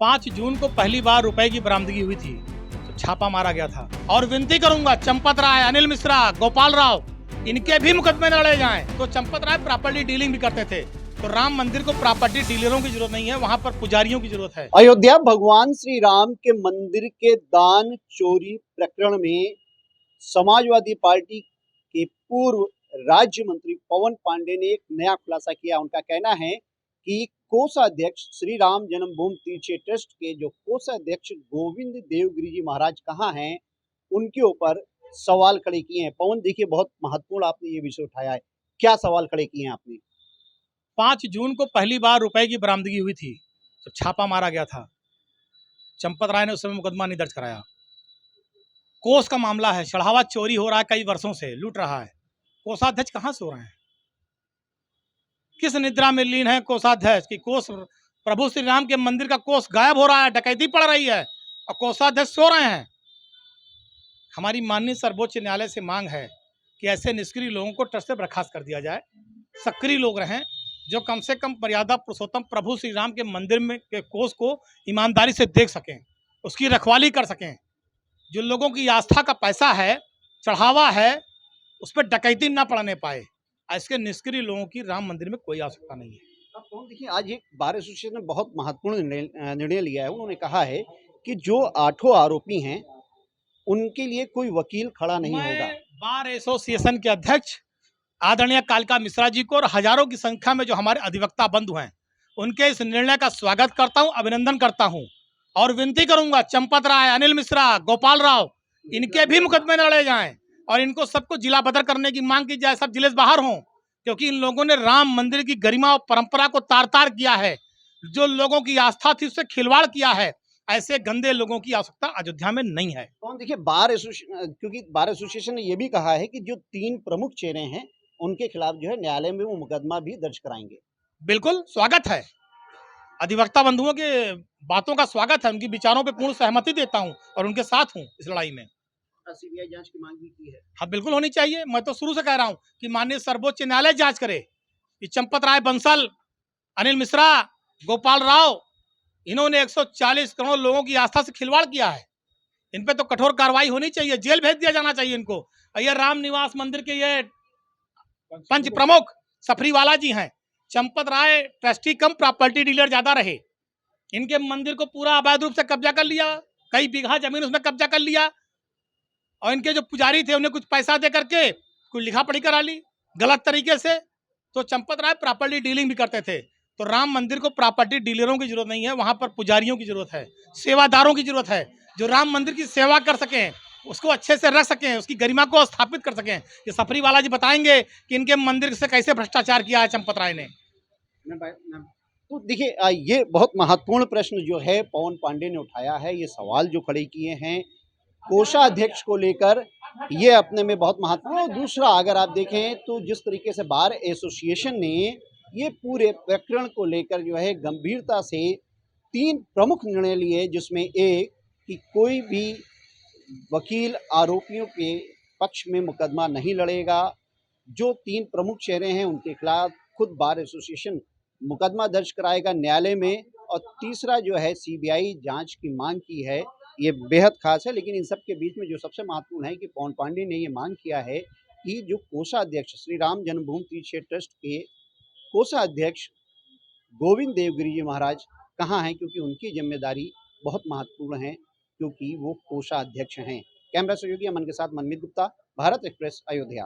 5 जून को पहली बार रुपए की बरामदगी हुई थी तो छापा मारा गया था। और विनती करूंगा चंपत राय, अनिल मिश्रा, गोपाल राव, इनके भी मुकदमे लड़े जाएं। तो चंपत राय प्रॉपर्टी डीलिंग भी करते थे, तो राम मंदिर को प्रॉपर्टी डीलरों की जरूरत नहीं है, वहां पर पुजारियों की जरूरत है। अयोध्या भगवान श्री राम के मंदिर के दान चोरी प्रकरण में समाजवादी पार्टी के पूर्व राज्य मंत्री पवन पांडे ने एक नया खुलासा किया। उनका कहना है कि कोषाध्यक्ष श्री राम जन्मभूमि तीर्थ ट्रस्ट के जो कोषाध्यक्ष गोविंद देवगिरी जी महाराज कहाँ हैं, उनके ऊपर सवाल खड़े किए हैं। पवन, देखिए, बहुत महत्वपूर्ण आपने ये विषय उठाया है। क्या सवाल खड़े किए हैं आपने? 5 जून को पहली बार रुपए की बरामदगी हुई थी तो छापा मारा गया था। चंपत राय ने उस समय मुकदमा नहीं दर्ज कराया। कोष का मामला है, चढ़ावा चोरी हो रहा है, कई वर्षों से लूट रहा है। कोषाध्यक्ष कहाँ सो रहे हैं? किस निद्रा में लीन है कोषाध्यक्ष की? कोष प्रभु श्री राम के मंदिर का कोष गायब हो रहा है, डकैती पड़ रही है और कोषाध्यक्ष सो रहे हैं। हमारी माननीय सर्वोच्च न्यायालय से मांग है कि ऐसे निष्क्रिय लोगों को ट्रस्ट से बर्खास्त कर दिया जाए। सक्रिय लोग रहें जो कम से कम मर्यादा पुरुषोत्तम प्रभु श्री राम के मंदिर में के कोष को ईमानदारी से देख सकें, उसकी रखवाली कर सकें। जो लोगों की आस्था का पैसा है, चढ़ावा है, उस पर डकैती ना पड़ने पाए। ऐसे निष्क्रिय लोगों की राम मंदिर में कोई आवश्यकता नहीं है। अब कौन, देखिए, आज एक बार एसोसिएशन ने बहुत महत्वपूर्ण निर्णय लिया है। उन्होंने कहा है कि जो 8 आरोपी हैं उनके लिए कोई वकील खड़ा नहीं होगा। बार एसोसिएशन के अध्यक्ष आदरणीय कालिका मिश्रा जी को और हजारों की संख्या में जो हमारे अधिवक्ता बंधु हैं, उनके इस निर्णय का स्वागत करता हूं, अभिनंदन करता हूं और विनती करूंगा चंपत राय, अनिल मिश्रा, गोपाल राव, इनके भी मुकदमे लड़े जाएं और इनको सबको जिला बदर करने की मांग की जाए, सब जिले से बाहर हों, क्योंकि इन लोगों ने राम मंदिर की गरिमा और परंपरा को तार तार किया है। जो लोगों की आस्था थी उससे खिलवाड़ किया है। ऐसे गंदे लोगों की आवश्यकता अयोध्या में नहीं है। कौन, देखिए, क्योंकि बार एसोसिएशन ने यह भी कहा है कि जो 3 प्रमुख चेहरे हैं उनके खिलाफ जो है न्यायालय में वो मुकदमा भी दर्ज कराएंगे। बिल्कुल स्वागत है, अधिवक्ता बंधुओं के बातों का स्वागत है, उनकी विचारों पे पूर्ण सहमति देता हूं और उनके साथ हूं इस लड़ाई में। सीबीआई जांच की मांग भी की है। हाँ, बिल्कुल होनी चाहिए। मैं तो शुरू से कह रहा हूं कि माननीय सर्वोच्च न्यायालय जांच करे कि चंपत राय, बंसल, अनिल मिश्रा, गोपाल राव, इन्होंने 140 करोड़ लोगों की आस्था से खिलवाड़ किया है। इन पे तो कठोर कार्रवाई होनी चाहिए, जेल भेज दिया जाना चाहिए इनको। ये राम निवास मंदिर के ये पंच प्रमुख सफरीवाला जी हैं। चंपत राय ट्रस्टी कम प्रॉपर्टी डीलर ज्यादा रहे। इनके मंदिर को पूरा अवैध रूप से कब्जा कर लिया, कई बीघा जमीन उसमें कब्जा कर लिया और इनके जो पुजारी थे उन्हें कुछ पैसा दे करके कुछ लिखा पढ़ी करा ली गलत तरीके से। तो चंपत राय प्रॉपर्टी डीलिंग भी करते थे, तो राम मंदिर को प्रॉपर्टी डीलरों की जरूरत नहीं है, वहां पर पुजारियों की जरूरत है, सेवादारों की जरूरत है, जो राम मंदिर की सेवा कर सकें, उसको अच्छे से रख सकें, उसकी गरिमा को स्थापित कर सकें। ये सफरीवाला जी बताएंगे कि इनके मंदिर से कैसे भ्रष्टाचार किया है चंपत राय ने। तो देखिए, ये बहुत महत्वपूर्ण प्रश्न जो है पवन पांडे ने उठाया है, ये सवाल जो खड़े किए हैं कोषाध्यक्ष को लेकर, ये अपने में बहुत महत्वपूर्ण है। दूसरा, अगर आप देखें तो जिस तरीके से बार एसोसिएशन ने ये पूरे प्रकरण को लेकर जो है गंभीरता से 3 प्रमुख निर्णय लिए, जिसमें एक कि कोई भी वकील आरोपियों के पक्ष में मुकदमा नहीं लड़ेगा। जो 3 प्रमुख चेहरे हैं उनके खिलाफ खुद बार एसोसिएशन मुकदमा दर्ज कराएगा न्यायालय में। और तीसरा जो है सीबीआई जांच की मांग की है, ये बेहद खास है। लेकिन इन सब के बीच में जो सबसे महत्वपूर्ण है कि पवन पांडे ने ये मांग किया है कि जो कोषाध्यक्ष श्री राम जन्मभूमि तीर्थ ट्रस्ट के कोषाध्यक्ष गोविंद देवगिरी जी महाराज कहाँ हैं, क्योंकि उनकी जिम्मेदारी बहुत महत्वपूर्ण है, क्योंकि वो कोषाध्यक्ष हैं। कैमरा सहयोगी अमन के साथ मनमीत गुप्ता, भारत एक्सप्रेस, अयोध्या।